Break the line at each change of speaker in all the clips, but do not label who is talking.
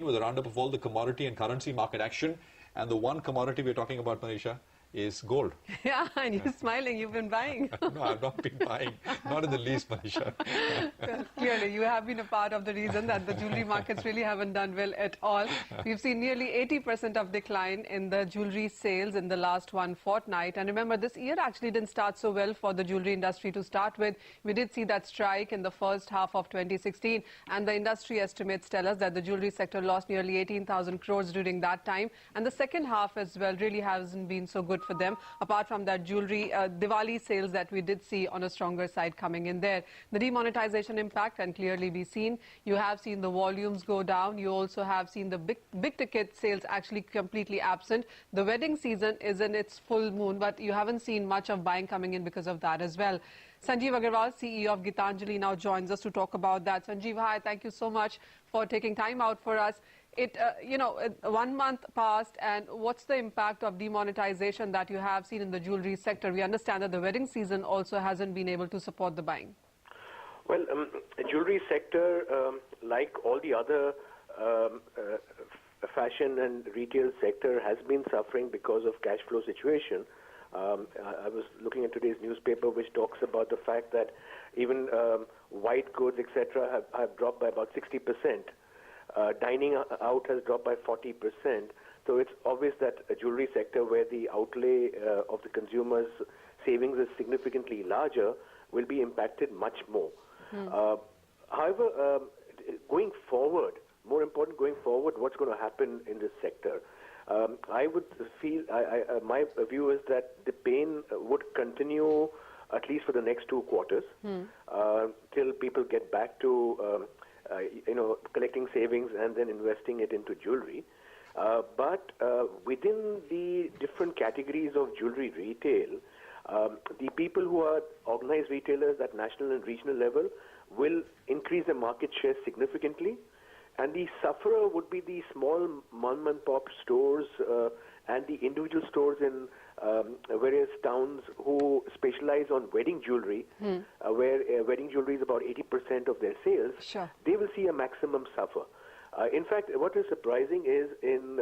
with a roundup of all the commodity and currency market action. And the one commodity we're talking about, Manisha, is gold.
Yeah, and you're smiling. You've been buying.
No, I've not been buying. Not in the least, Manisha.
Well, clearly, you have been a part of the reason that the jewelry markets really haven't done well at all. We've seen nearly 80% of decline in the jewelry sales in the last one fortnight. And remember, this year actually didn't start so well for the jewelry industry to start with. We did see that strike in the first half of 2016. And the industry estimates tell us that the jewelry sector lost nearly 18,000 crores during that time. And the second half as well really hasn't been so good for them. Apart from that jewelry, Diwali sales that we did see on a stronger side coming in there. The demonetization impact can clearly be seen. You have seen the volumes go down. You also have seen the big ticket sales actually completely absent. The wedding season is in its full moon, but you haven't seen much of buying coming in because of that as well. Sanjeev Agarwal, CEO of Gitanjali, now joins us to talk about that. Sanjeev, hi, thank you so much for taking time out for us. 1 month passed, and what's the impact of demonetization that you have seen in the jewelry sector? We understand that the wedding season also hasn't been able to support the buying.
Well, the jewelry sector, like all the other fashion and retail sector, has been suffering because of cash flow situation. I was looking at today's newspaper, which talks about the fact that even white goods, etc., have dropped by about 60%. Dining out has dropped by 40%. So it's obvious that a jewelry sector where the outlay of the consumer's savings is significantly larger will be impacted much more. However, going forward, more important going forward, what's going to happen in this sector? I would feel, my view is that the pain would continue at least for the next 2 quarters till people get back to collecting savings and then investing it into jewelry. But within the different categories of jewelry retail, the people who are organized retailers at national and regional level will increase their market share significantly. And the sufferer would be the small mom-and-pop stores and the individual stores in various towns who specialize on wedding jewelry, where wedding jewelry is about 80% of their sales.
Sure.
They will see a maximum suffer. In fact, what is surprising is in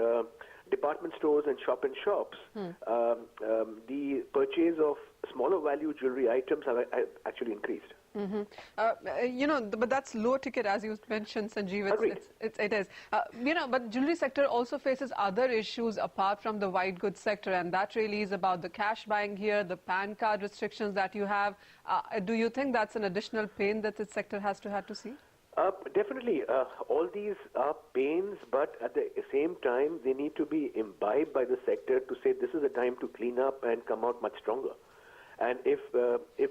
department stores and shop-in-shops, the purchase of smaller value jewelry items have actually increased.
But that's low ticket, as you mentioned, Sanjeev. It is. But jewelry sector also faces other issues apart from the white goods sector, and that really is about the cash buying here, the PAN card restrictions that you have. Do you think that's an additional pain that the sector has to see?
Definitely. All these are pains, but at the same time, they need to be imbibed by the sector to say this is a time to clean up and come out much stronger. And if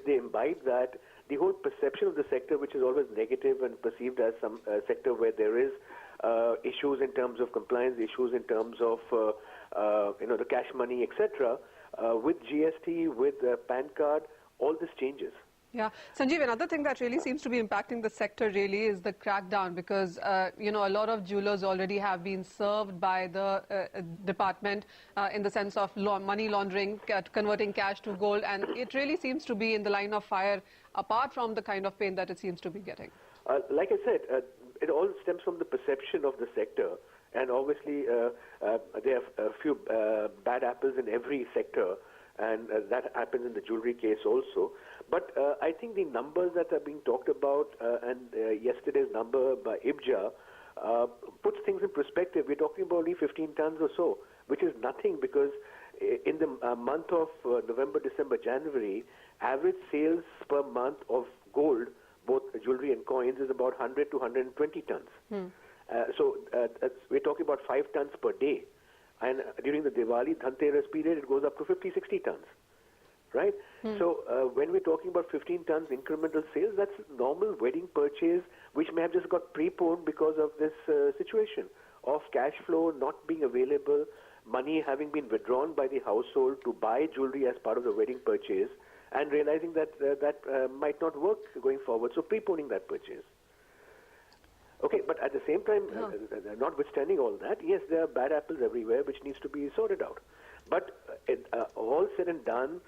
they imbibe that, the whole perception of the sector, which is always negative and perceived as some sector where there is issues in terms of compliance, issues in terms of the cash money, etc., with GST, with PAN card, all this changes.
Yeah. Sanjeev, another thing that really seems to be impacting the sector really is the crackdown because, a lot of jewelers already have been served by the department in the sense of money laundering, converting cash to gold, and it really seems to be in the line of fire apart from the kind of pain that it seems to be getting.
Like I said, it all stems from the perception of the sector, and obviously there are a few bad apples in every sector, and that happens in the jewelry case also. But I think the numbers that are being talked about and yesterday's number by IBJA puts things in perspective. We're talking about only 15 tons or so, which is nothing because in the month of November, December, January, average sales per month of gold, both jewelry and coins, is about 100 to 120 tons. So we're talking about 5 tons per day. And during the Diwali, Dhanteras period, it goes up to 50, 60 tons. Right? So when we're talking about 15 tons incremental sales, that's normal wedding purchase, which may have just got preponed because of this situation of cash flow not being available, money having been withdrawn by the household to buy jewelry as part of the wedding purchase, and realizing that that might not work going forward, so preponing that purchase. Okay, but at the same time, notwithstanding all that, yes, there are bad apples everywhere which needs to be sorted out. But all said and done,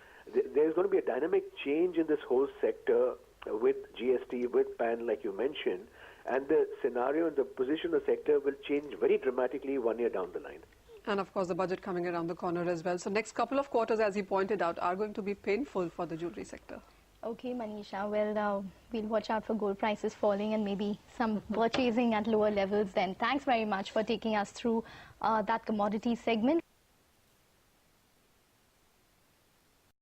there's going to be a dynamic change in this whole sector with GST, with PAN, like you mentioned, and the scenario and the position of the sector will change very dramatically 1 year down the line.
And of course, the budget coming around the corner as well. So next couple of quarters, as you pointed out, are going to be painful for the jewelry sector.
Okay, Manisha. Well, we'll watch out for gold prices falling and maybe some purchasing at lower levels then. Thanks very much for taking us through that commodity segment.